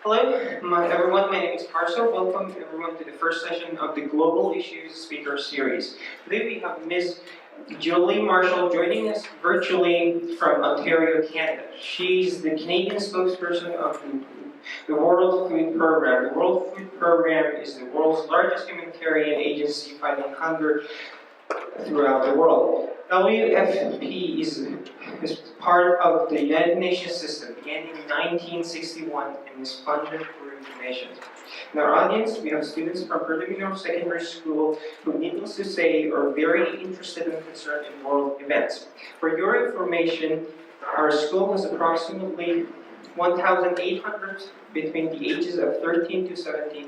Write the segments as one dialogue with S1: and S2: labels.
S1: Hello, everyone. My name is Marcel. Welcome everyone to the first session of the Global Issues Speaker Series. Today we have Ms. Julie Marshall joining us virtually from Ontario, Canada. She's the Canadian spokesperson of the World Food Program. The World Food Program is the world's largest humanitarian agency fighting hunger throughout the world. WFP is part of the United Nations system, began in 1961 and is funded through donations. In our audience, we have students from Burnaby North Secondary School who, needless to say, are very interested and concerned in world events. For your information, our school has approximately 1,800 between the ages of 13 to 17,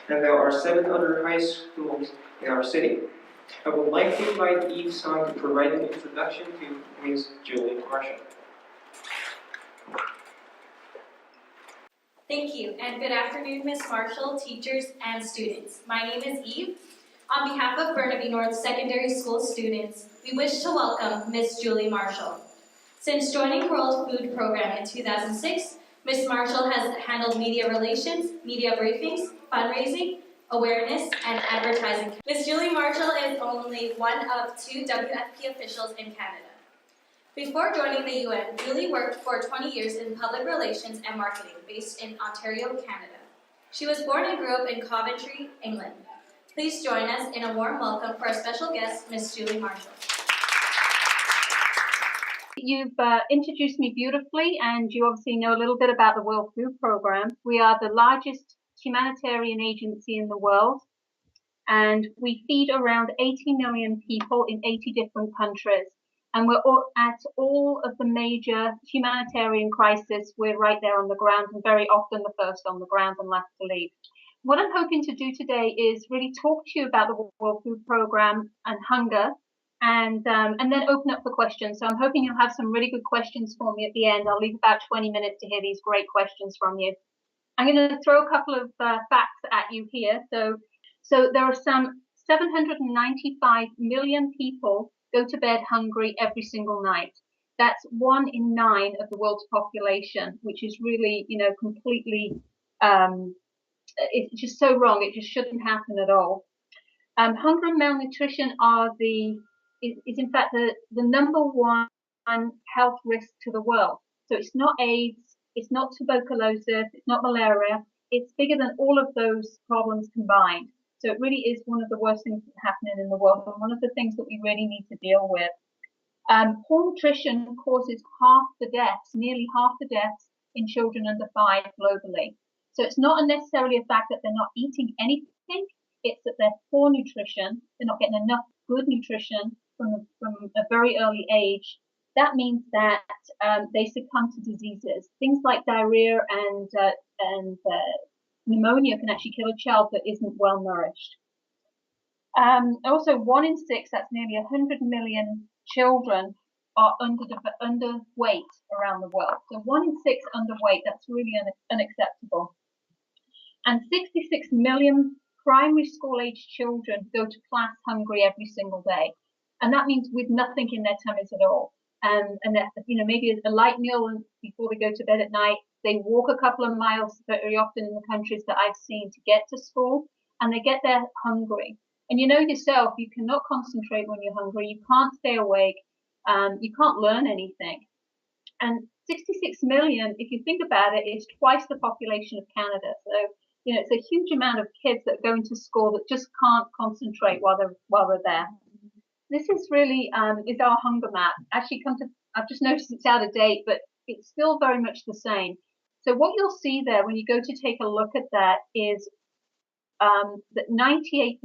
S1: and there are 7 other high schools in our city. I would like to invite Eve Song to provide an introduction to Ms. Julie Marshall.
S2: Thank you, and good afternoon, Ms. Marshall, teachers, and students. My name is Eve. On behalf of Burnaby North Secondary School students, we wish to welcome Ms. Julie Marshall. Since joining World Food Program in 2006, Ms. Marshall has handled media relations, media briefings, fundraising, awareness, and advertising. Ms. Julie Marshall is only one of 2 WFP officials in Canada. Before joining the UN, Julie worked for 20 years in public relations and marketing based in Ontario, Canada. She was born and grew up in Coventry, England. Please join us in a warm welcome for our special guest, Ms. Julie Marshall.
S3: You've introduced me beautifully, and you obviously know a little bit about the World Food Program. We are the largest humanitarian agency in the world, and we feed around 80 million people in 80 different countries. And we're at all of the major humanitarian crises. We're right there on the ground, and very often the first on the ground and last to leave. What I'm hoping to do today is really talk to you about the World Food Program and hunger, and then open up for questions. So I'm hoping you'll have some really good questions for me at the end. I'll leave about 20 minutes to hear these great questions from you. I'm going to throw a couple of facts at you here. So there are some 795 million people go to bed hungry every single night. That's 1 in 9 of the world's population, which is really, completely, it's just so wrong. It just shouldn't happen at all. Hunger and malnutrition is in fact the number 1 health risk to the world. So it's not AIDS, it's not tuberculosis, it's not malaria. It's bigger than all of those problems combined. So it really is one of the worst things that's happening in the world, and one of the things that we really need to deal with. Poor nutrition causes nearly half the deaths in children under 5 globally. So it's not necessarily a fact that they're not eating anything, it's that they're poor nutrition, they're not getting enough good nutrition from a very early age. That means that they succumb to diseases. Things like diarrhea and pneumonia can actually kill a child that isn't well nourished. Also, 1 in 6, that's nearly 100 million children, are underweight around the world. So 1 in 6 underweight, that's really unacceptable. And 66 million primary school age children go to class hungry every single day. And that means with nothing in their tummies at all. And maybe a light meal before they go to bed at night. They walk a couple of miles very often in the countries that I've seen to get to school, and they get there hungry. And you know yourself, you cannot concentrate when you're hungry. You can't stay awake. You can't learn anything. And 66 million, if you think about it, is twice the population of Canada. So, it's a huge amount of kids that go into school that just can't concentrate while they're there. This is really is our hunger map. Actually, I've just noticed it's out of date, but it's still very much the same. So what you'll see there when you go to take a look at that is that 98%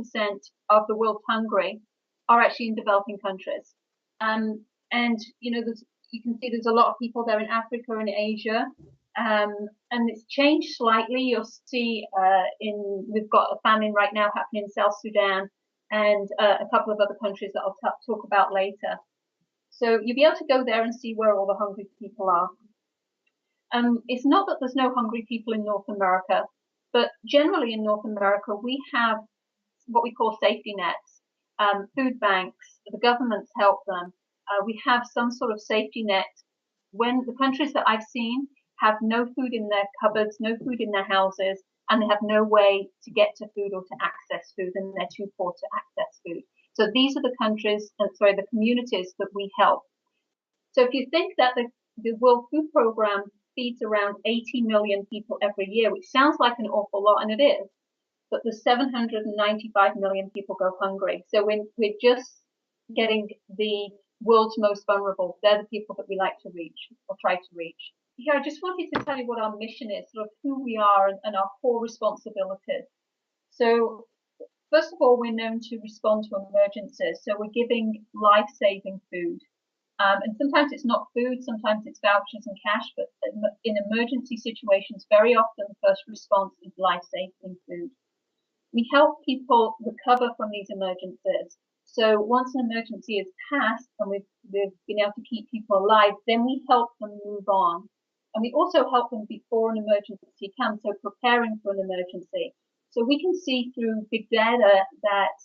S3: of the world's hungry are actually in developing countries. And you can see there's a lot of people there in Africa and Asia. And it's changed slightly. You'll see we've got a famine right now happening in South Sudan, and a couple of other countries that I'll talk about later. So you'll be able to go there and see where all the hungry people are. It's not that there's no hungry people in North America, but generally in North America, we have what we call safety nets, food banks, the governments help them. We have some sort of safety net. When the countries that I've seen have no food in their cupboards, no food in their houses, and they have no way to get to food or to access food, and they're too poor to access food. So these are the the communities that we help. So if you think that the World Food Programme feeds around 80 million people every year, which sounds like an awful lot, and it is, but the 795 million people go hungry. So we're just getting the world's most vulnerable. They're the people that we like to reach or try to reach. Here, I just wanted to tell you what our mission is, sort of who we are and our core responsibilities. So first of all, we're known to respond to emergencies. So we're giving life-saving food. And sometimes it's not food, sometimes it's vouchers and cash, but in emergency situations, very often the first response is life-saving food. We help people recover from these emergencies. So once an emergency is passed and we've been able to keep people alive, then we help them move on. And we also help them before an emergency comes, so preparing for an emergency. So we can see through big data that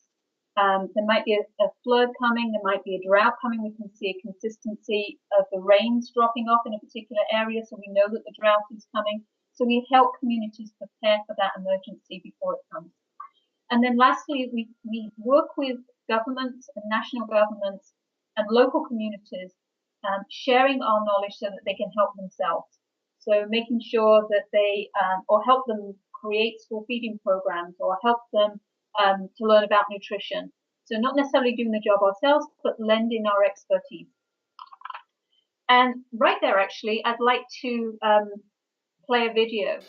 S3: there might be a flood coming, there might be a drought coming. We can see a consistency of the rains dropping off in a particular area, so we know that the drought is coming. So we help communities prepare for that emergency before it comes. And then lastly, we work with governments and national governments and local communities, sharing our knowledge so that they can help themselves. So making sure that they, or help them create school feeding programs, or help them to learn about nutrition. So not necessarily doing the job ourselves, but lending our expertise. And right there, actually, I'd like to play a video.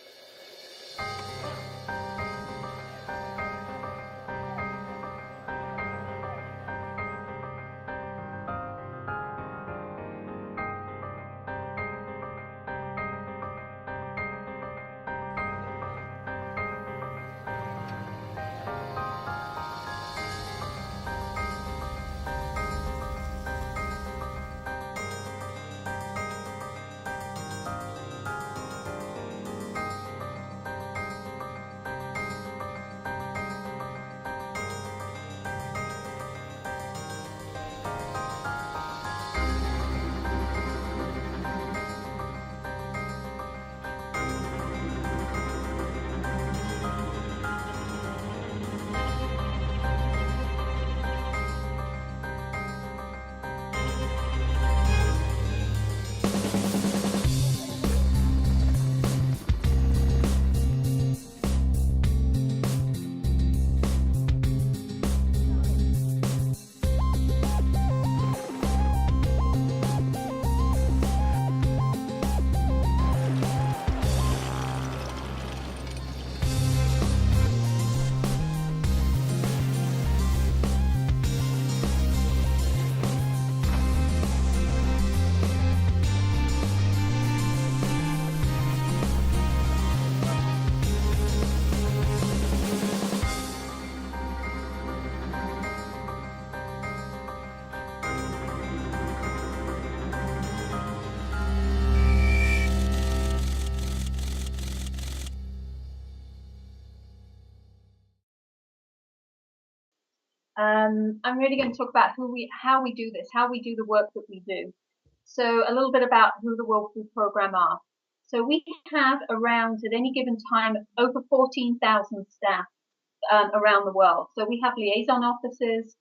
S3: I'm really going to talk about how we do this, how we do the work that we do. So a little bit about who the World Food Programme are. So we have around, at any given time, over 14,000 staff around the world. So we have liaison offices,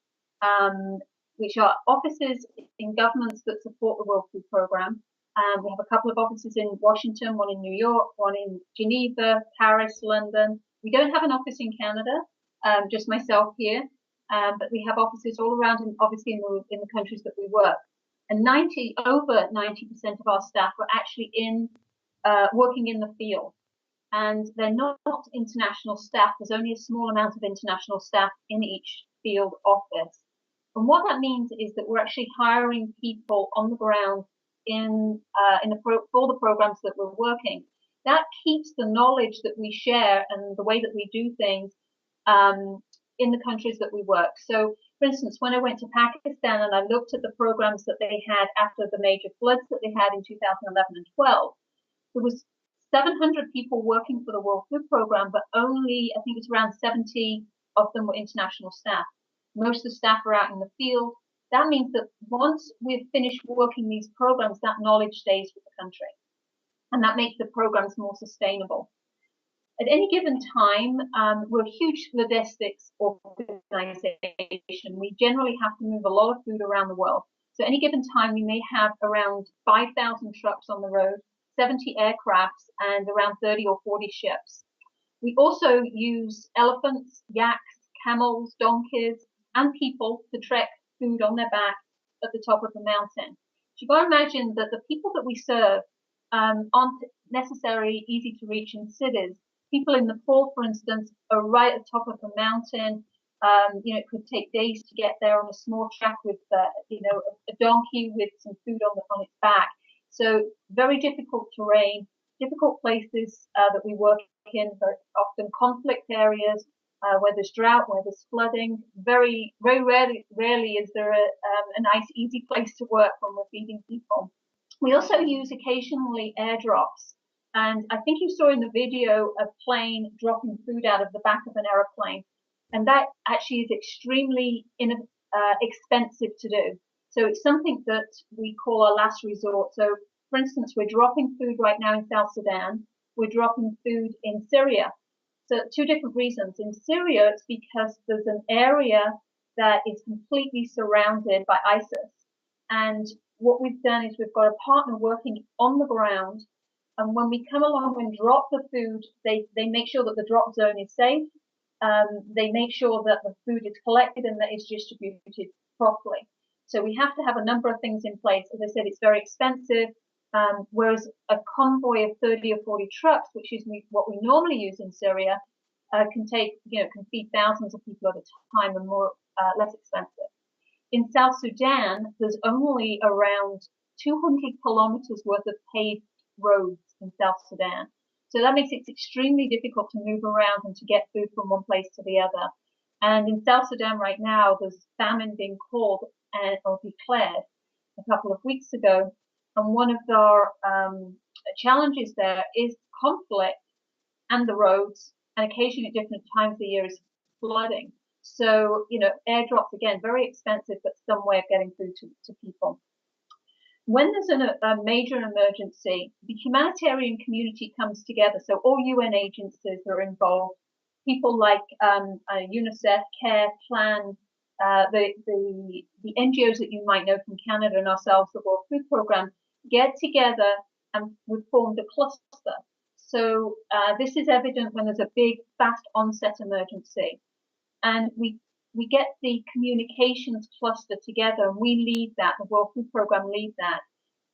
S3: which are offices in governments that support the World Food Programme. We have a couple of offices in Washington, one in New York, one in Geneva, Paris, London. We don't have an office in Canada, just myself here. But we have offices all around, and obviously in the countries that we work. And over 90% of our staff are actually working in the field. And they're not international staff. There's only a small amount of international staff in each field office. And what that means is that we're actually hiring people on the ground for the programs that we're working. That keeps the knowledge that we share and the way that we do things in the countries that we work. So, for instance, when I went to Pakistan and I looked at the programs that they had after the major floods that they had in 2011 and 12, there was 700 people working for the World Food Programme, but only, I think it's around 70 of them were international staff. Most of the staff are out in the field. That means that once we've finished working these programs, that knowledge stays with the country. and that makes the programs more sustainable. At any given time, we're a huge logistics organization. We generally have to move a lot of food around the world. So at any given time, we may have around 5,000 trucks on the road, 70 aircrafts, and around 30 or 40 ships. We also use elephants, yaks, camels, donkeys, and people to trek food on their back at the top of the mountain. So you've got to imagine that the people that we serve aren't necessarily easy to reach in cities. People in Nepal, for instance, are right at the top of the mountain. It could take days to get there on a small track with, a donkey with some food on its back. So very difficult terrain, difficult places that we work in, very often conflict areas where there's drought, where there's flooding. Very, very rarely is there a nice, easy place to work when we're feeding people. We also use occasionally airdrops. And I think you saw in the video a plane dropping food out of the back of an aeroplane. And that actually is extremely expensive to do. So it's something that we call our last resort. So, for instance, we're dropping food right now in South Sudan. We're dropping food in Syria. So two different reasons. In Syria, it's because there's an area that is completely surrounded by ISIS. And what we've done is we've got a partner working on the ground. And when we come along and drop the food, they make sure that the drop zone is safe. They make sure that the food is collected and that it's distributed properly. So we have to have a number of things in place. As I said, it's very expensive. Whereas a convoy of 30 or 40 trucks, which is what we normally use in Syria, can feed thousands of people at a time and less expensive. In South Sudan, there's only around 200 kilometers worth of paved roads in South Sudan. So that makes it extremely difficult to move around and to get food from one place to the other. And in South Sudan right now, there's famine being called or declared a couple of weeks ago. And one of our challenges there is conflict and the roads, and occasionally at different times of the year is flooding. So, airdrops, again, very expensive, but some way of getting food to people. When there's a major emergency, the humanitarian community comes together. So all UN agencies are involved. People like UNICEF, CARE, PLAN, the NGOs that you might know from Canada and ourselves, the World Food Programme, get together and we've formed a cluster. So this is evident when there's a big, fast onset emergency. And we get the communications cluster together and we lead that, the World Food Programme lead that.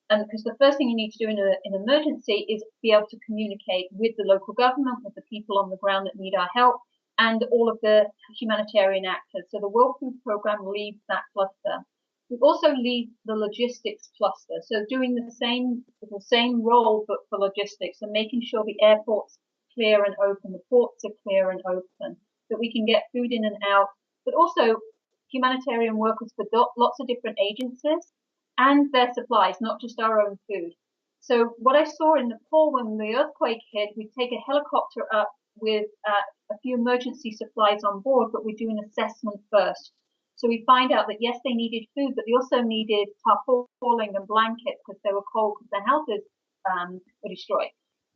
S3: And because the first thing you need to do in an emergency is be able to communicate with the local government, with the people on the ground that need our help, and all of the humanitarian actors. So the World Food Programme leads that cluster. We also lead the logistics cluster, so doing the same role but for logistics and making sure the airport's clear and open, the ports are clear and open, that we can get food in and out, but also humanitarian workers for lots of different agencies and their supplies, not just our own food. So what I saw in Nepal when the earthquake hit, we'd take a helicopter up with a few emergency supplies on board, but we do an assessment first. So we find out that yes, they needed food, but they also needed tarpaulin and blankets because they were cold because their houses were destroyed.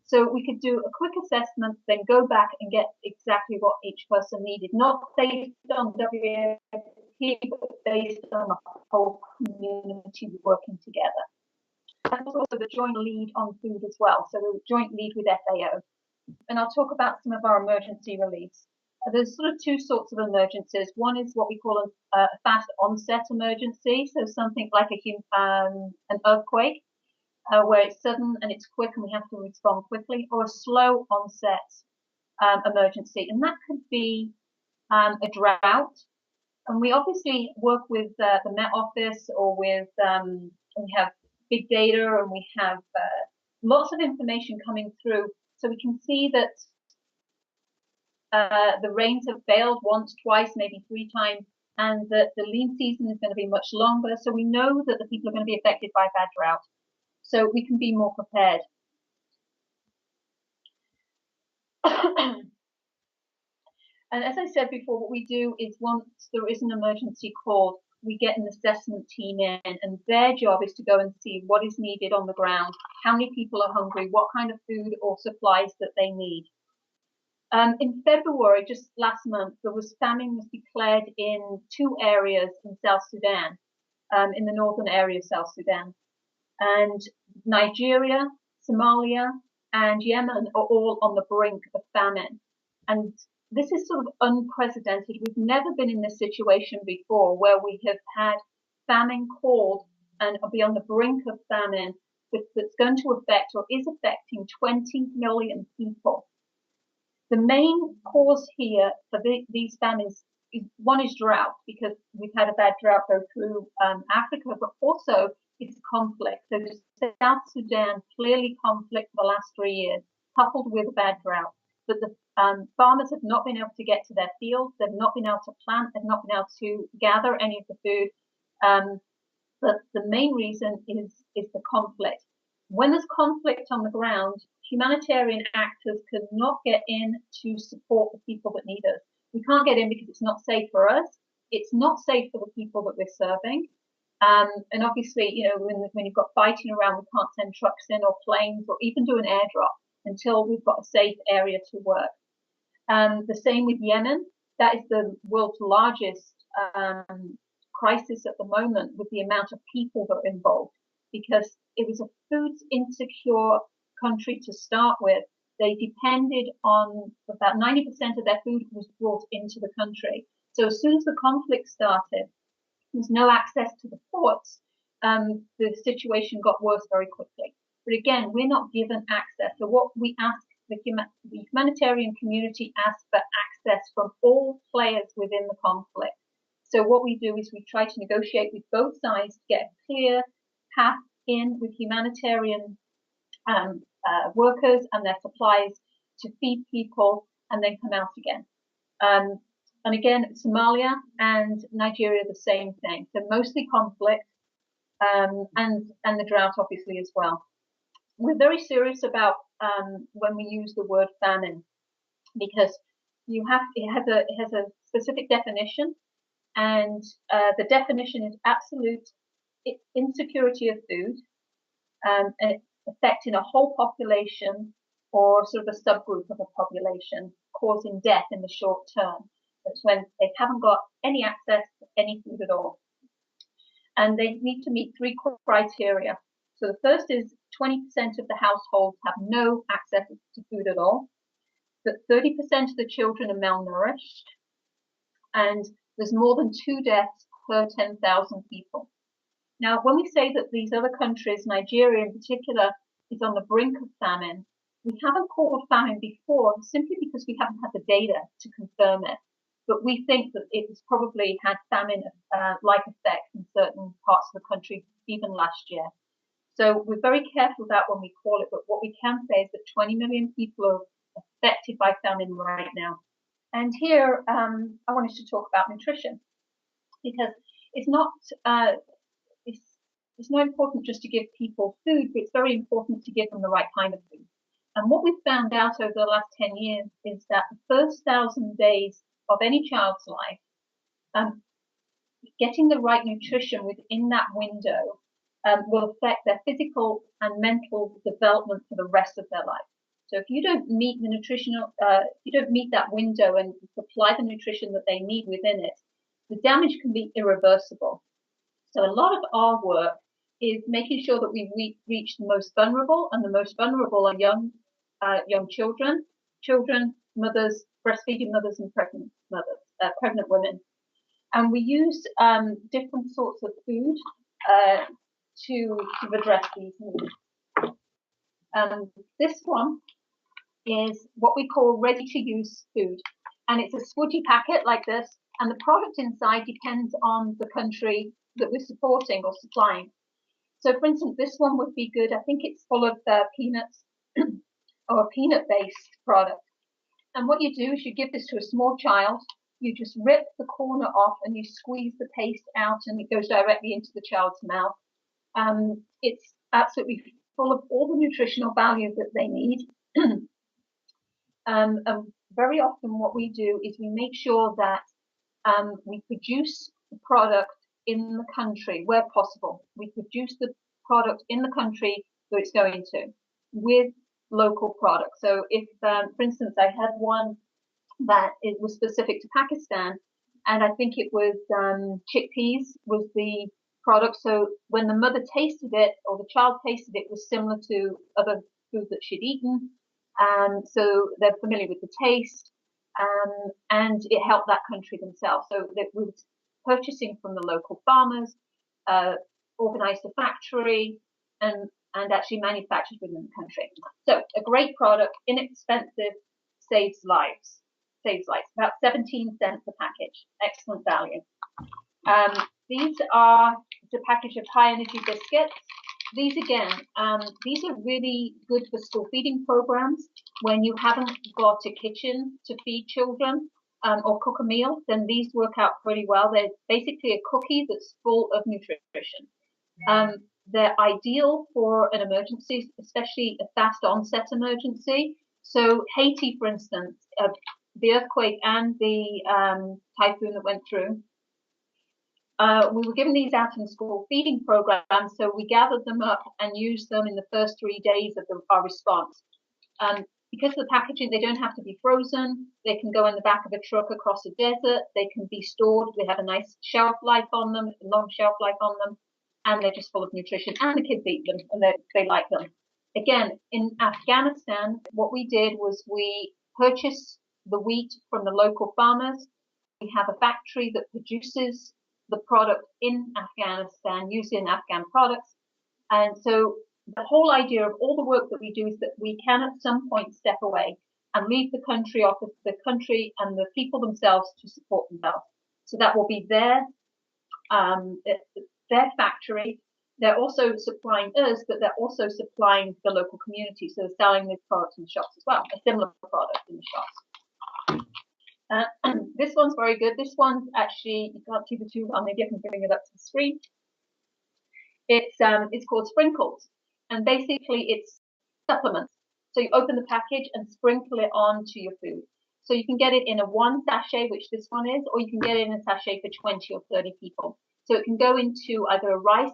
S3: So we could do a quick assessment, then go back and get exactly what each person needed, not based on WFP, but based on the whole community working together. And also the joint lead on food as well. So the joint lead with FAO. And I'll talk about some of our emergency reliefs. There's sort of two sorts of emergencies. One is what we call a fast onset emergency, so something like an earthquake, where it's sudden and it's quick and we have to respond quickly, or a slow onset emergency. And that could be a drought. And we obviously work with the Met Office or with, we have big data and we have lots of information coming through. So we can see that the rains have failed once, twice, maybe 3 times, and that the lean season is going to be much longer. So we know that the people are going to be affected by bad drought. So we can be more prepared. And as I said before, what we do is once there is an emergency called, we get an assessment team in, and their job is to go and see what is needed on the ground, how many people are hungry, what kind of food or supplies that they need. In February, just last month, famine was declared in 2 areas in South Sudan, in the northern area of South Sudan. And Nigeria, Somalia, and Yemen are all on the brink of famine. And this is sort of unprecedented. We've never been in this situation before where we have had famine called and be on the brink of famine that's going to affect or is affecting 20 million people. The main cause here for these famines one is drought, because we've had a bad drought go through Africa, but also it's conflict. So South Sudan, clearly conflict for the last 3 years, coupled with a bad drought. But the farmers have not been able to get to their fields, they've not been able to plant, they've not been able to gather any of the food. But the main reason is the conflict. When there's conflict on the ground, humanitarian actors cannot get in to support the people that need us. We can't get in because it's not safe for us. It's not safe for the people that we're serving. And obviously, you know, when you've got fighting around, we can't send trucks in or planes or even do an airdrop until we've got a safe area to work. The same with Yemen. That is the world's largest crisis at the moment, with the amount of people that are involved, because it was a food insecure country to start with. They depended on about 90% of their food was brought into the country. So as soon as the conflict started, there's no access to the ports. The situation got worse very quickly. But again, we're not given access. So what we ask, the humanitarian community asks for access from all players within the conflict. So what we do is we try to negotiate with both sides to get a clear path in with humanitarian workers and their supplies to feed people and then come out again. And again, Somalia and Nigeria, the same thing. So mostly conflict and the drought, obviously, as well. We're very serious about when we use the word famine, because it has a specific definition, and the definition is absolute insecurity of food, affecting a whole population or sort of a subgroup of a population, causing death in the short term. That's when they haven't got any access to any food at all. And they need to meet 3 criteria. So the first is 20% of the households have no access to food at all, that 30% of the children are malnourished, and there's more than 2 deaths per 10,000 people. Now, when we say that these other countries, Nigeria in particular, is on the brink of famine, we haven't called famine before simply because we haven't had the data to confirm it. But we think that it's probably had famine-like effects in certain parts of the country, even last year. So we're very careful about when we call it, but what we can say is that 20 million people are affected by famine right now. And here, I wanted to talk about nutrition, because it's not important just to give people food, but it's very important to give them the right kind of food. And what we've found out over the last 10 years is that the first 1,000 days of any child's life, getting the right nutrition within that window will affect their physical and mental development for the rest of their life. So if you don't meet the nutritional, you don't meet that window and supply the nutrition that they need within it, the damage can be irreversible. So a lot of our work is making sure that we reach the most vulnerable, and the most vulnerable are young children, mothers, breastfeeding mothers, and pregnant women. And we use different sorts of food to address these needs. This one is what we call ready-to-use food, and it's a smudgy packet like this, and the product inside depends on the country that we're supporting or supplying. So, for instance, this one would be good. I think it's full of peanuts or a peanut-based product. And what you do is you give this to a small child. You just rip the corner off and you squeeze the paste out, and it goes directly into the child's mouth. It's absolutely full of all the nutritional value that they need. Very often what we do is we make sure that we produce the product in the country where possible. We produce the product in the country that it's going to with local products. So if, for instance, I had one that it was specific to Pakistan, and I think it was chickpeas was the product. So when the mother tasted it or the child tasted it, it was similar to other food that she'd eaten. So they're familiar with the taste, and it helped that country themselves. So it was purchasing from the local farmers, organized a factory, and actually manufactured within the country. So a great product, inexpensive, saves lives. Saves lives. About 17 cents a package. Excellent value. These are the package of high energy biscuits. These again, these are really good for school feeding programs. When you haven't got a kitchen to feed children or cook a meal, then these work out pretty well. They're basically a cookie that's full of nutrition. They're ideal for an emergency, especially a fast onset emergency. So Haiti, for instance, the earthquake and the typhoon that went through, we were given these out in school feeding programs, so we gathered them up and used them in the first 3 days of our response. Because of the packaging, they don't have to be frozen. They can go in the back of a truck across a desert. They can be stored. They have a nice shelf life on them, a long shelf life on them, and they're just full of nutrition. And the kids eat them, and they like them. Again, in Afghanistan, what we did was we purchased the wheat from the local farmers. We have a factory that produces the product in Afghanistan using Afghan products. And so the whole idea of all the work that we do is that we can at some point step away and leave the country off of the country and the people themselves to support themselves. So that will be their factory. They're also supplying us, but they're also supplying the local community. So they're selling these products in the shops as well, a similar product in the shops. This one's very good. This one's actually, you can't see the two, maybe I can bring it up to the screen. It's called Sprinkles, and basically it's supplements. So you open the package and sprinkle it onto your food. So you can get it in a 1 sachet, which this one is, or you can get it in a sachet for 20 or 30 people. So it can go into either a rice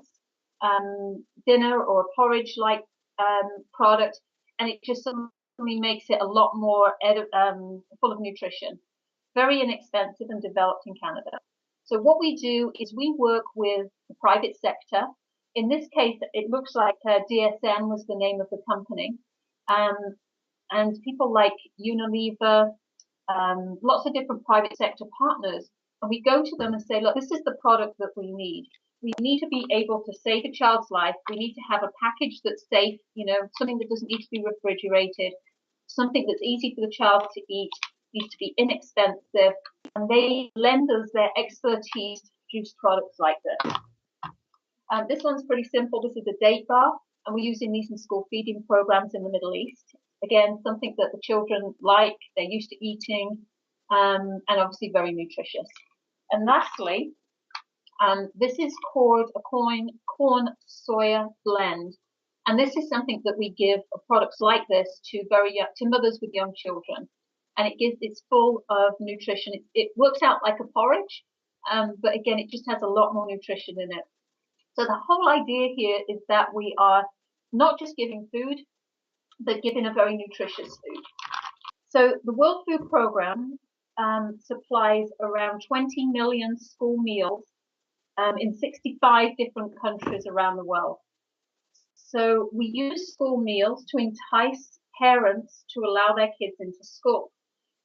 S3: dinner or a porridge-like product, and it just suddenly makes it a lot more full of nutrition. Very inexpensive and developed in Canada. So what we do is we work with the private sector. In this case, it looks like DSM was the name of the company. And people like Unilever, lots of different private sector partners. And we go to them and say, look, this is the product that we need. We need to be able to save a child's life. We need to have a package that's safe, something that doesn't need to be refrigerated, something that's easy for the child to eat, needs to be inexpensive, and they lend us their expertise to produce products like this. This one's pretty simple. This is a date bar, and we're using these in school feeding programs in the Middle East. Again, something that the children like, they're used to eating, and obviously very nutritious. And lastly, this is called a corn soya blend. And this is something that we give products like this to mothers with young children. And it's full of nutrition. It works out like a porridge, but again, it just has a lot more nutrition in it. So the whole idea here is that we are not just giving food, but giving a very nutritious food. So the World Food Programme supplies around 20 million school meals in 65 different countries around the world. So we use school meals to entice parents to allow their kids into school.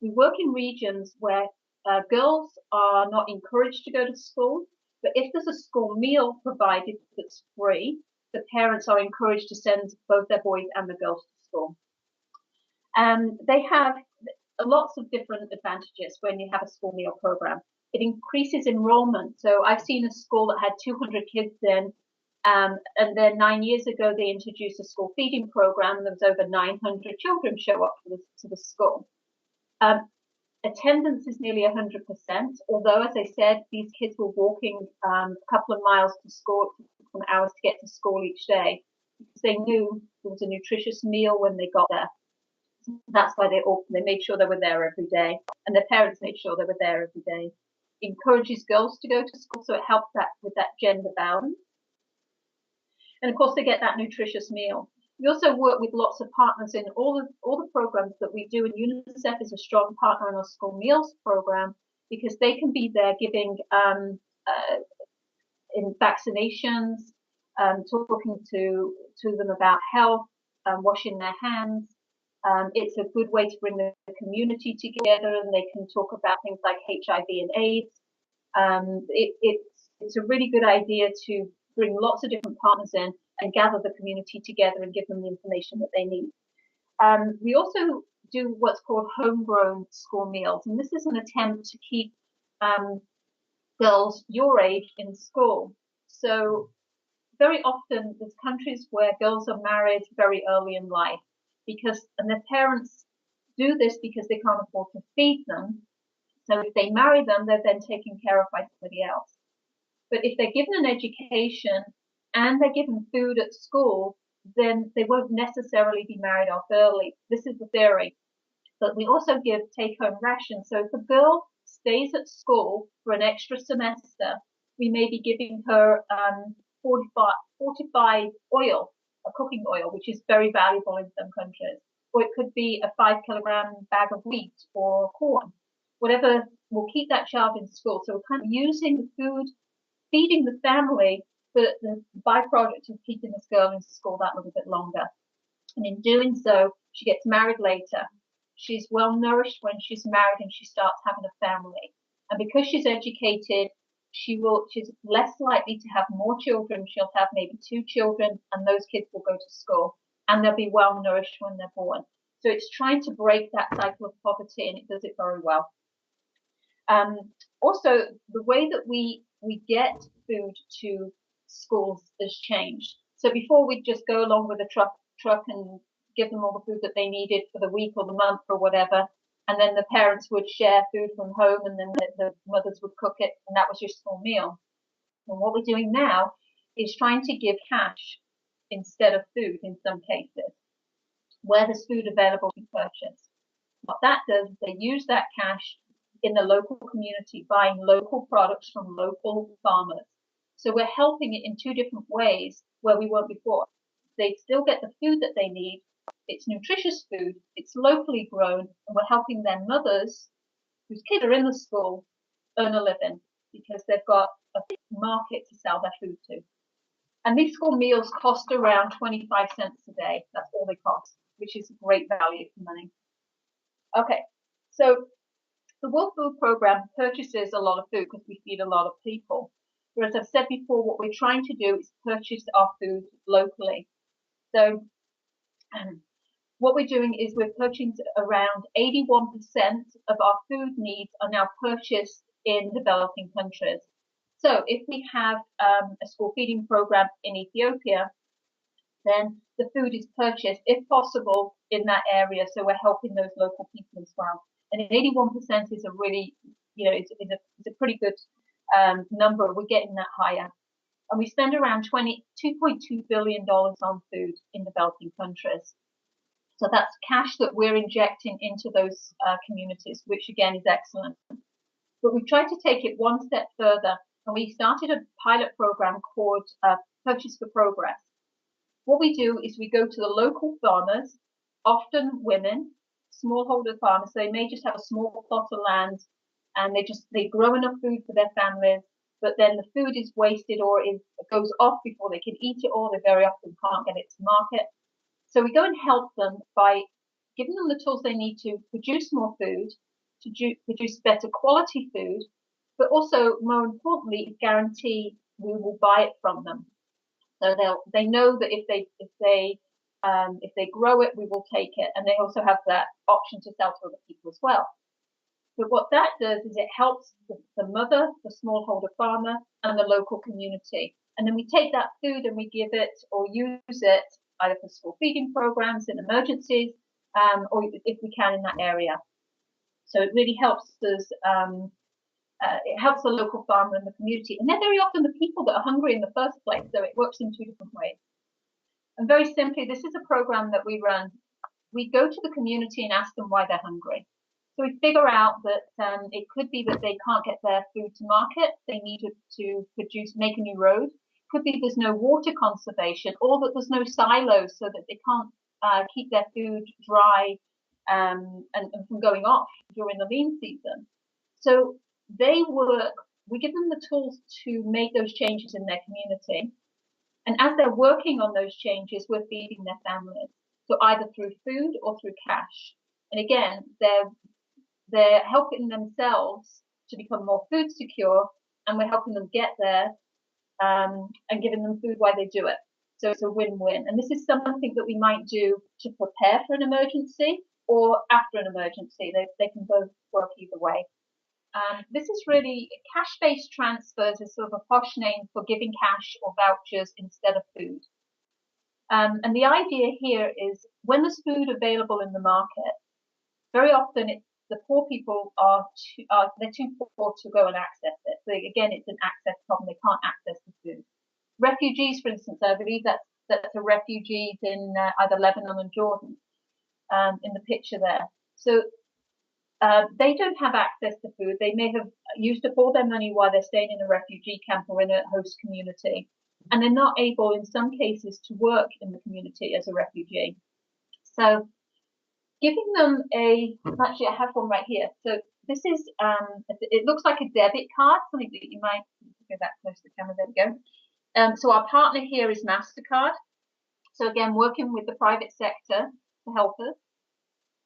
S3: We work in regions where girls are not encouraged to go to school, but if there's a school meal provided that's free, the parents are encouraged to send both their boys and the girls to school. They have lots of different advantages when you have a school meal program. It increases enrollment. So I've seen a school that had 200 kids in, and then 9 years ago they introduced a school feeding program. There was over 900 children show up to the school. Attendance is nearly 100%, although, as I said, these kids were walking a couple of miles to school, some hours to get to school each day, because they knew there was a nutritious meal when they got there. That's why they made sure they were there every day, and their parents made sure they were there every day. encourages girls to go to school, so it helps that with that gender balance. And of course, they get that nutritious meal. We also work with lots of partners in all the programs that we do, and UNICEF is a strong partner in our school meals program because they can be there giving in vaccinations, talking to them about health, washing their hands. It's a good way to bring the community together, and they can talk about things like HIV and AIDS. It's a really good idea to bring lots of different partners in and gather the community together and give them the information that they need. We also do what's called homegrown school meals, and this is an attempt to keep girls your age in school. So very often there's countries where girls are married very early in life and their parents do this because they can't afford to feed them. So if they marry them, they're then taken care of by somebody else. But if they're given an education and they're given food at school, then they won't necessarily be married off early. This is the theory. But we also give take-home rations. So if a girl stays at school for an extra semester, we may be giving her fortified oil, a cooking oil, which is very valuable in some countries. Or it could be a 5-kilogram bag of wheat or corn, whatever will keep that child in school. So we're kind of using the food, feeding the family, but the byproduct of keeping this girl in school that little bit longer. And in doing so, she gets married later. She's well nourished when she's married and she starts having a family. And because she's educated, she's less likely to have more children. She'll have maybe 2 children, and those kids will go to school, and they'll be well nourished when they're born. So it's trying to break that cycle of poverty, and it does it very well. Also, the way that we get food to schools has changed. So before we'd just go along with a truck and give them all the food that they needed for the week or the month or whatever, and then the parents would share food from home, and then the mothers would cook it, and that was your school meal. And what we're doing now is trying to give cash instead of food in some cases, where there's food available to purchase. What that does is they use that cash in the local community, buying local products from local farmers. So we're helping it in 2 different ways where we weren't before. They still get the food that they need. It's nutritious food. It's locally grown, and we're helping their mothers, whose kids are in the school, earn a living because they've got a big market to sell their food to. And these school meals cost around 25 cents a day. That's all they cost, which is great value for money. Okay, so the World Food Programme purchases a lot of food because we feed a lot of people. But as I've said before, what we're trying to do is purchase our food locally. So what we're doing is we're purchasing around 81% of our food needs are now purchased in developing countries. So if we have a school feeding program in Ethiopia, then the food is purchased, if possible, in that area. So we're helping those local people as well. And 81% is a really, it's a pretty good number. We're getting that higher. And we spend around $2.2 billion on food in developing countries. So that's cash that we're injecting into those communities, which again is excellent. But we've tried to take it one step further, and we started a pilot program called Purchase for Progress. What we do is we go to the local farmers, often women, smallholder farmers. So they may just have a small plot of land, and they grow enough food for their families, but then the food is wasted or it goes off before they can eat it, or they very often can't get it to market. So we go and help them by giving them the tools they need to produce more food, to produce better quality food, but also, more importantly, guarantee we will buy it from them. So they know that if they grow it, we will take it, and they also have that option to sell to other people as well. But what that does is it helps the mother, the smallholder farmer, and the local community. And then we take that food and we give it or use it either for school feeding programs in emergencies, or if we can in that area. So it really helps us. It helps the local farmer and the community, and they're very often the people that are hungry in the first place. So it works in 2 different ways. And very simply, this is a program that we run. We go to the community and ask them why they're hungry. So we figure out that it could be that they can't get their food to market. They need to make a new road. Could be there's no water conservation, or that there's no silos so that they can't keep their food dry and from going off during the lean season. So we give them the tools to make those changes in their community. And as they're working on those changes, we're feeding their families. So either through food or through cash. And again, they're helping themselves to become more food secure, and we're helping them get there and giving them food while they do it. So it's a win-win. And this is something that we might do to prepare for an emergency or after an emergency. They can both work either way. This is really cash-based transfers is sort of a posh name for giving cash or vouchers instead of food. And the idea here is when there's food available in the market, very often the poor people they're too poor to go and access it. So again, it's an access problem. They can't access the food. Refugees, for instance, I believe that's the refugees in either Lebanon and Jordan in the picture there. So they don't have access to food. They may have used up all their money while they're staying in a refugee camp or in a host community. And they're not able, in some cases, to work in the community as a refugee. So giving them actually I have one right here. So this is, it looks like a debit card, something that you might, go that close to the camera, there we go. So our partner here is MasterCard. So again, working with the private sector to help us.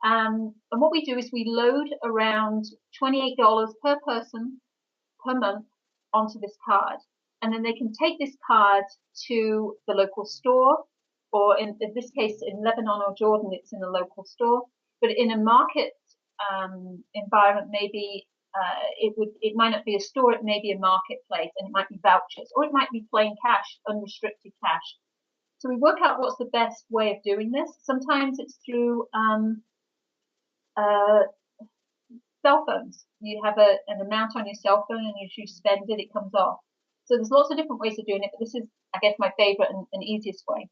S3: And what we do is we load around $28 per person per month onto this card. And then they can take this card to the local store, or in this case, in Lebanon or Jordan, it's in a local store. But in a market environment, maybe it might not be a store, it may be a marketplace, and it might be vouchers, or it might be plain cash, unrestricted cash. So we work out what's the best way of doing this. Sometimes it's through cell phones. You have an amount on your cell phone, and as you spend it, it comes off. So there's lots of different ways of doing it, but this is, I guess, my favorite and easiest way.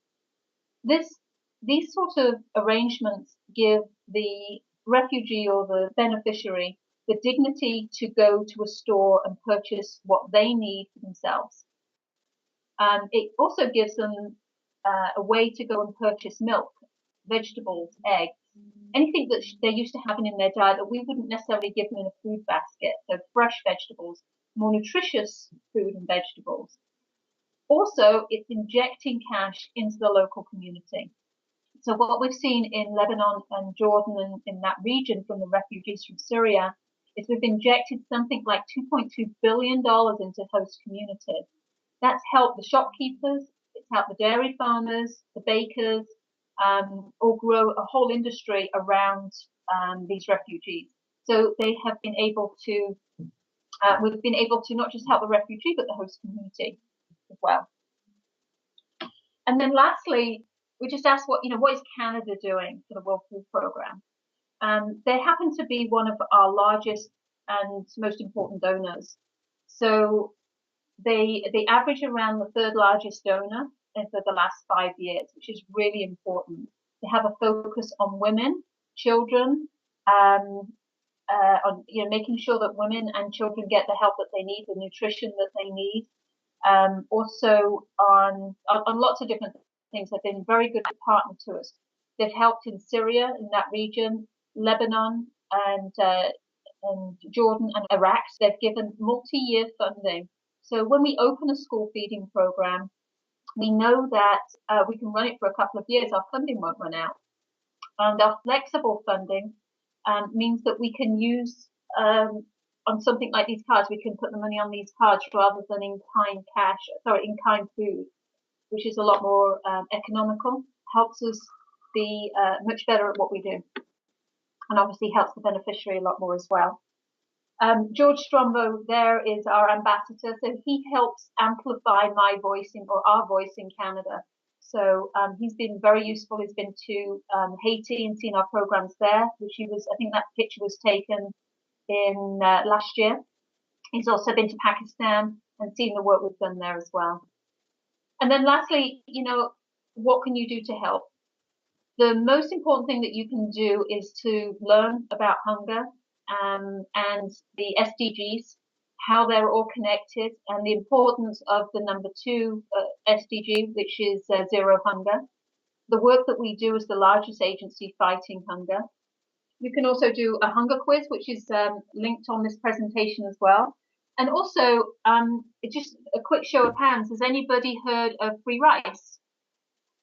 S3: These sort of arrangements give the refugee or the beneficiary the dignity to go to a store and purchase what they need for themselves. It also gives them a way to go and purchase milk, vegetables, eggs, anything that they're used to having in their diet that we wouldn't necessarily give them in a food basket. So fresh vegetables, more nutritious food and vegetables. Also, it's injecting cash into the local community. So what we've seen in Lebanon and Jordan and in that region from the refugees from Syria is we've injected something like $2.2 billion into host communities. That's helped the shopkeepers, it's helped the dairy farmers, the bakers, or grow a whole industry around these refugees. So they have been able to, we've been able to not just help the refugee, but the host community as well. And then lastly, we just asked what is Canada doing for the World Food Programme? They happen to be one of our largest and most important donors. So they average around the third largest donor for the last 5 years, which is really important. They have a focus on women, children, on making sure that women and children get the help that they need, the nutrition that they need. Also on lots of different things. They've been a very good partner to us. They've helped in Syria, in that region, Lebanon, and Jordan and Iraq. They've given multi-year funding. So when we open a school feeding program, we know that we can run it for a couple of years. Our funding won't run out. And our flexible funding means that we can use, on something like these cards, we can put the money on these cards rather than in kind food, which is a lot more economical, helps us be much better at what we do, and obviously helps the beneficiary a lot more as well. George Strombo there is our ambassador, so he helps amplify my voice or our voice in Canada. So he's been very useful. He's been to Haiti and seen our programs there, which I think that picture was taken in last year. He's also been to Pakistan and seen the work we've done there as well. And then lastly, what can you do to help? The most important thing that you can do is to learn about hunger and the SDGs, how they're all connected, and the importance of the number 2 SDG, which is zero hunger. The work that we do as the largest agency fighting hunger. You can also do a hunger quiz, which is linked on this presentation as well. And also, just a quick show of hands, has anybody heard of free rice?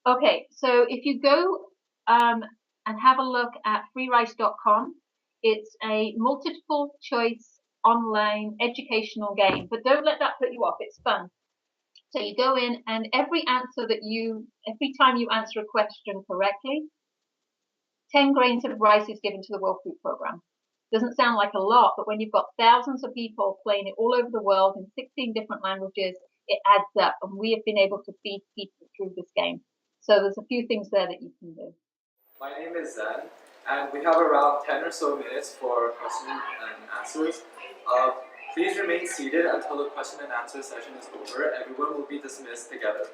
S3: Okay, so if you go and have a look at freerice.com, it's a multiple choice online educational game, but don't let that put you off, it's fun. So you go in and every time you answer a question correctly, 10 grains of rice is given to the World Food Programme. Doesn't sound like a lot, but when you've got thousands of people playing it all over the world in 16 different languages, it adds up, and we have been able to feed people through this game. So there's a few things there that you can do.
S4: My name is Zen, and we have around 10 or so minutes for question and answers. Please remain seated until the question and answer session is over. Everyone will be dismissed together.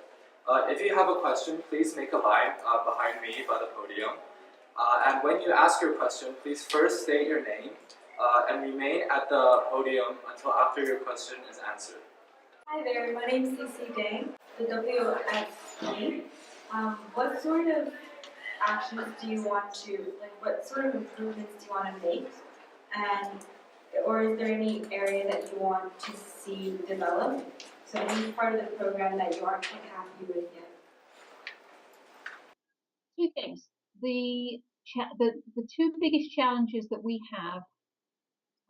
S4: If you have a question, please make a line behind me by the podium. And when you ask your question, please first state your name and remain at the podium until after your question is answered.
S5: Hi there, my name is CC Dang, the WSP. What sort of actions do you want to, what sort of improvements do you want to make? Or is there any area that you want to see developed? So any part of the program that you aren't quite happy with yet?
S3: 2 things. The 2 biggest challenges that we have,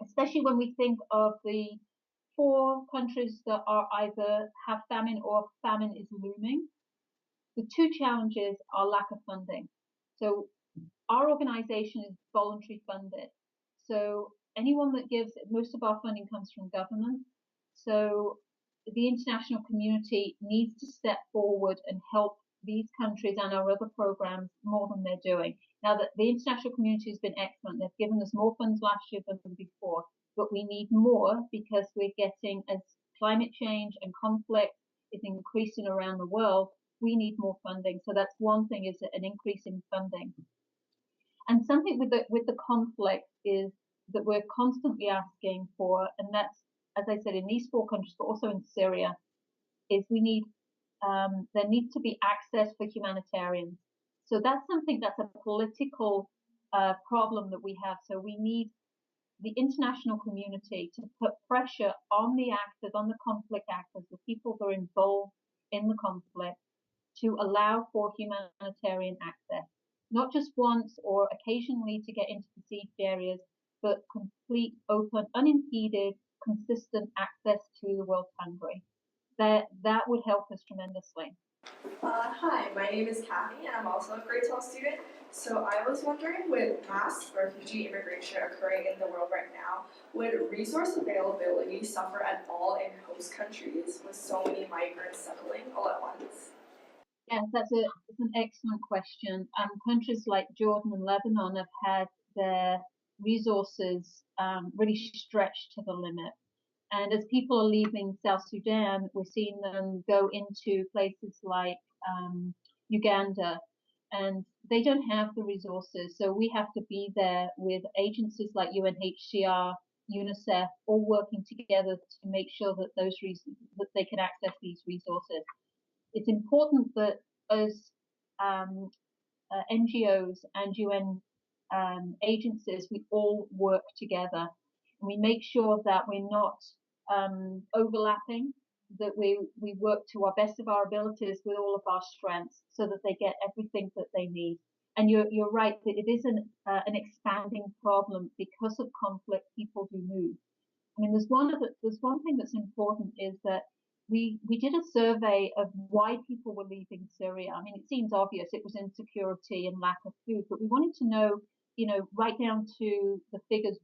S3: especially when we think of the 4 countries that are either have famine or famine is looming, the 2 challenges are lack of funding. So our organization is voluntary funded. So anyone that gives, most of our funding comes from government. So the international community needs to step forward and help these countries and our other programs more than they're doing. Now, that the international community has been excellent. They've given us more funds last year than before, but we need more because we're getting, as climate change and conflict is increasing around the world, we need more funding. So that's one thing, is an increase in funding. And something with the conflict is that we're constantly asking for, and that's, as I said, in these 4 countries, but also in Syria, is we need, there needs to be access for humanitarians. So that's something that's a political problem that we have. So we need the international community to put pressure on the actors, on the conflict actors, the people that are involved in the conflict, to allow for humanitarian access. Not just once or occasionally to get into besieged areas, but complete, open, unimpeded, consistent access to the world's hungry. That would help us tremendously.
S6: Hi, my name is Kathy, and I'm also a grade 12 student. So I was wondering, with mass refugee immigration occurring in the world right now, would resource availability suffer at all in host countries with so many migrants settling all at once?
S3: Yes, that's an excellent question. Countries like Jordan and Lebanon have had their resources really stretched to the limit. And as people are leaving South Sudan, we're seeing them go into places like Uganda, and they don't have the resources. So we have to be there with agencies like UNHCR, UNICEF, all working together to make sure that that they can access these resources. It's important that as NGOs and UN agencies, we all work together, and we make sure that we're not overlapping, that we work to our best of our abilities with all of our strengths so that they get everything that they need. And you're right that it is an expanding problem because of conflict. People do move. I mean, there's one thing that's important, is that we did a survey of why people were leaving Syria. I mean, it seems obvious, it was insecurity and lack of food, but we wanted to know, right down to the figures,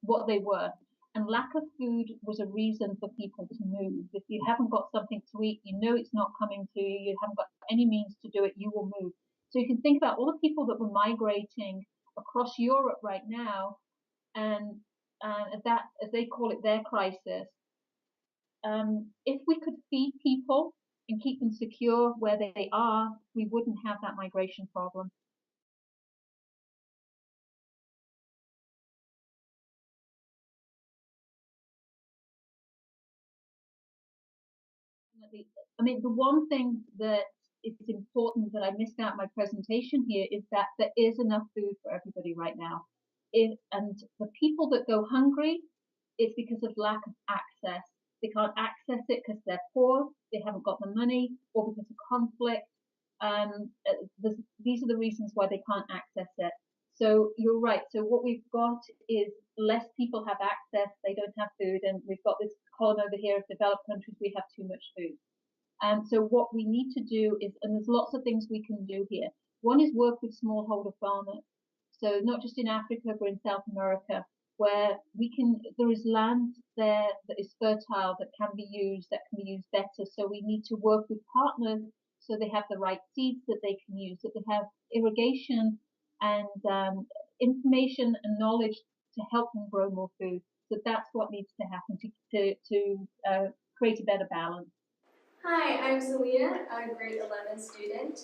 S3: what they were. And lack of food was a reason for people to move. If you haven't got something to eat, it's not coming to you, you haven't got any means to do it, you will move. So you can think about all the people that were migrating across Europe right now, and that, as they call it, their crisis. If we could feed people and keep them secure where they are, we wouldn't have that migration problem. Definitely. I mean, the one thing that is important that I missed out in my presentation here is that there is enough food for everybody right now. And the people that go hungry, it's because of lack of access. They can't access it because they're poor, they haven't got the money, or because of conflict. These are the reasons why they can't access it. So you're right. So what we've got is less people have access, they don't have food, and we've got this column over here of developed countries, we have too much food. So what we need to do is, and there's lots of things we can do here. One is work with smallholder farmers. So not just in Africa, but in South America, where there is land there that is fertile, that can be used better. So we need to work with partners so they have the right seeds that they can use, that they have irrigation and information and knowledge to help them grow more food. So that's what needs to happen to create a better balance.
S7: Hi, I'm Selena, a grade 11 student.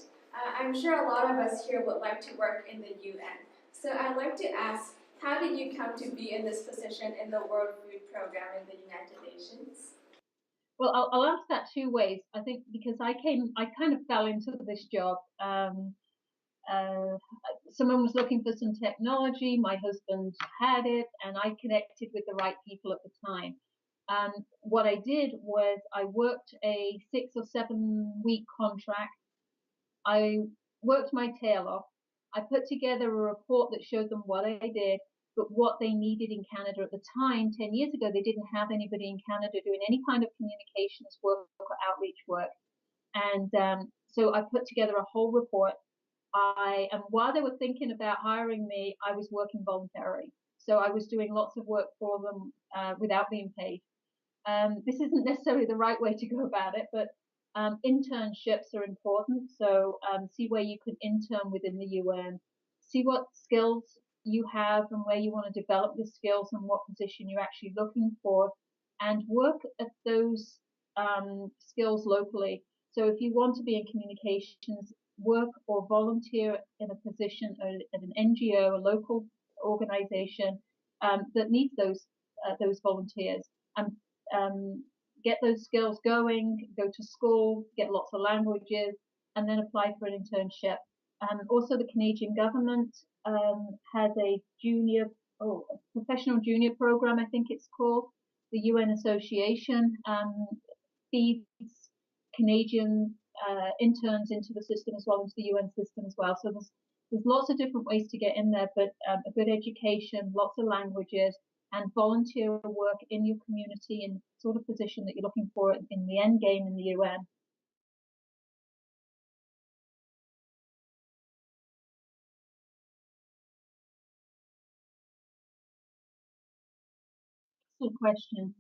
S7: I'm sure a lot of us here would like to work in the UN. So I'd like to ask, how did you come to be in this position in the World Food Program in the United Nations?
S3: Well, I'll answer that two ways. I think because I kind of fell into this job. Someone was looking for some technology, my husband had it, and I connected with the right people at the time. What I did was I worked a 6 or 7 week contract. I worked my tail off. I put together a report that showed them what I did, but what they needed in Canada at the time. 10 years ago, they didn't have anybody in Canada doing any kind of communications work or outreach work. And so I put together a whole report. And while they were thinking about hiring me, I was working voluntarily. So I was doing lots of work for them without being paid. This isn't necessarily the right way to go about it, but internships are important. So see where you can intern within the UN, see what skills you have and where you want to develop the skills and what position you're actually looking for, and work at those skills locally. So if you want to be in communications, work or volunteer in a position at an NGO, a local organization that needs those volunteers, and get those skills going, go to school, get lots of languages, and then apply for an internship. Also, the Canadian government has a professional junior program, I think it's called. The UN Association feeds Canadian interns into the system as well as the UN system as well. So there's lots of different ways to get in there, but a good education, lots of languages, and volunteer work in your community in sort of position that you're looking for in the end game in the UN. Good question,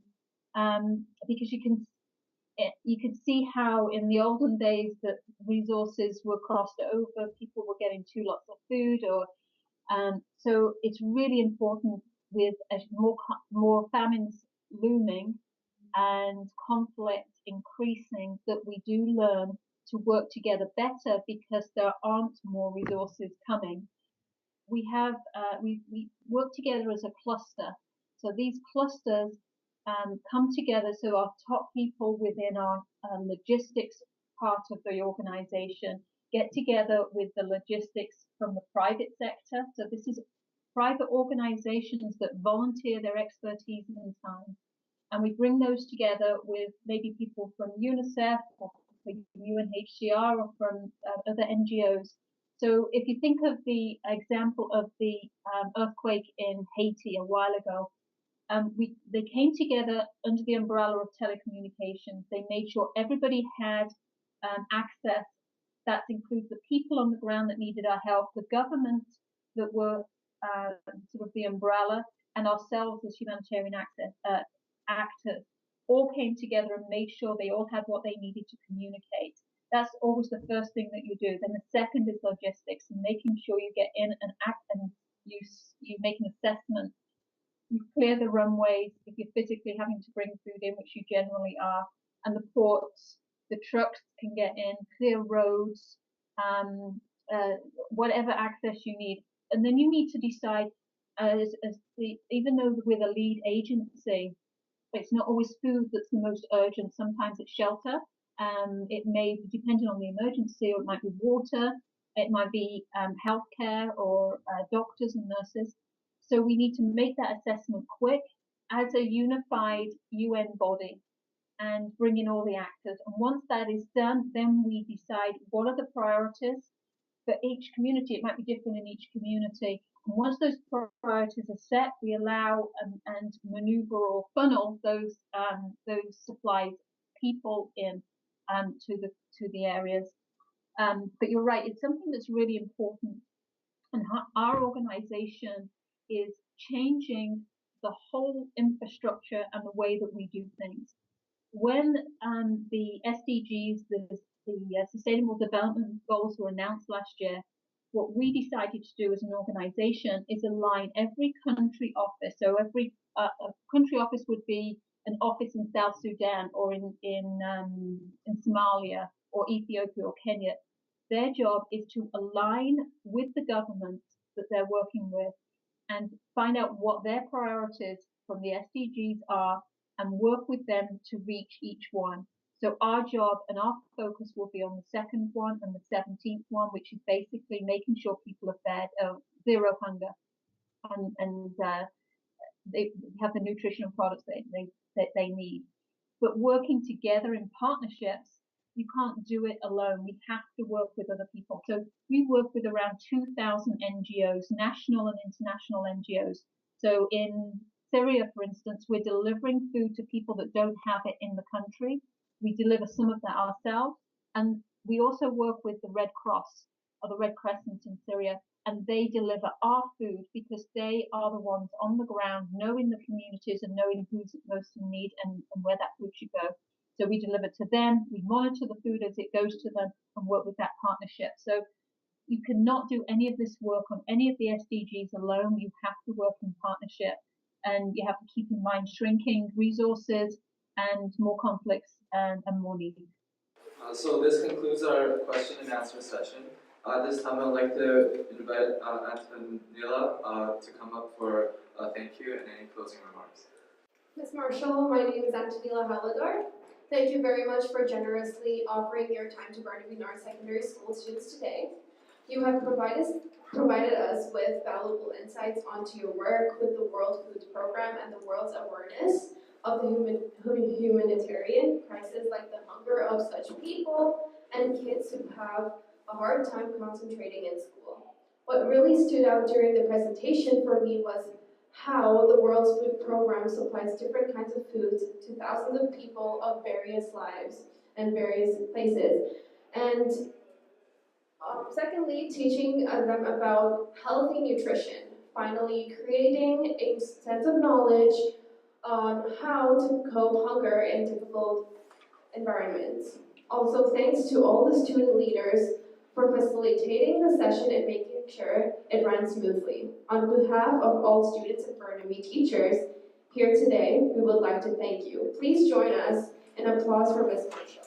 S3: because you can see how in the olden days that resources were crossed over, people were getting too lots of food, or so it's really important with more famines looming and conflict increasing that we do learn to work together better because there aren't more resources coming. We work together as a cluster. So these clusters come together. So our top people within our logistics part of the organization get together with the logistics from the private sector. So this is private organizations that volunteer their expertise and time. And we bring those together with maybe people from UNICEF or from UNHCR or from other NGOs. So if you think of the example of the earthquake in Haiti a while ago, they came together under the umbrella of telecommunications. They made sure everybody had access. That includes the people on the ground that needed our help, the government that were sort of the umbrella, and ourselves as humanitarian actors all came together and made sure they all had what they needed to communicate. That's always the first thing that you do. Then the second is logistics and making sure you get in and act, and you make an assessment. You clear the runways if you're physically having to bring food in, which you generally are, and the ports, the trucks can get in, clear roads, whatever access you need. And then you need to decide, even though we're the lead agency, it's not always food that's the most urgent. Sometimes it's shelter, It may be dependent on the emergency, or it might be water, it might be healthcare or doctors and nurses. So we need to make that assessment quick as a unified UN body and bring in all the actors. And once that is done, then we decide what are the priorities for each community. It might be different in each community. And once those priorities are set, we allow and maneuver or funnel those supplies people in to the areas. But you're right, it's something that's really important. And our organization is changing the whole infrastructure and the way that we do things. When the SDGs, the Sustainable Development Goals were announced last year, what we decided to do as an organization is align every country office. So every country office would be an office in South Sudan or in Somalia or Ethiopia or Kenya. Their job is to align with the government that they're working with and find out what their priorities from the SDGs are and work with them to reach each one. So our job and our focus will be on the second one and the 17th one, which is basically making sure people are fed zero hunger and they have the nutritional products that they need. But working together in partnerships, you can't do it alone. We have to work with other people. So we work with around 2,000 NGOs, national and international NGOs. So in Syria, for instance, we're delivering food to people that don't have it in the country. We deliver some of that ourselves. And we also work with the Red Cross or the Red Crescent in Syria, and they deliver our food because they are the ones on the ground, knowing the communities and knowing who's most in need and where that food should go. So we deliver to them, we monitor the food as it goes to them and work with that partnership. So you cannot do any of this work on any of the SDGs alone. You have to work in partnership, and you have to keep in mind shrinking resources and more conflicts and more needy.
S4: So this concludes our question and answer session. This time I'd like to invite Antonella to come up for a thank you and any closing remarks.
S7: Ms. Marshall, my name is Antonella Halador. Thank you very much for generously offering your time to Burnaby North Secondary School students today. You have provided us with valuable insights onto your work with the World Food Program and the world's awareness of the humanitarian crisis, like the hunger of such people and kids who have a hard time concentrating in school. What really stood out during the presentation for me was how the World's Food Program supplies different kinds of foods to thousands of people of various lives and various places. And secondly, teaching them about healthy nutrition. Finally, creating a sense of knowledge on how to cope hunger in difficult environments. Also, thanks to all the student leaders for facilitating the session and making sure it ran smoothly. On behalf of all students and Burnaby teachers here today, we would like to thank you. Please join us in applause for Ms. Marshall.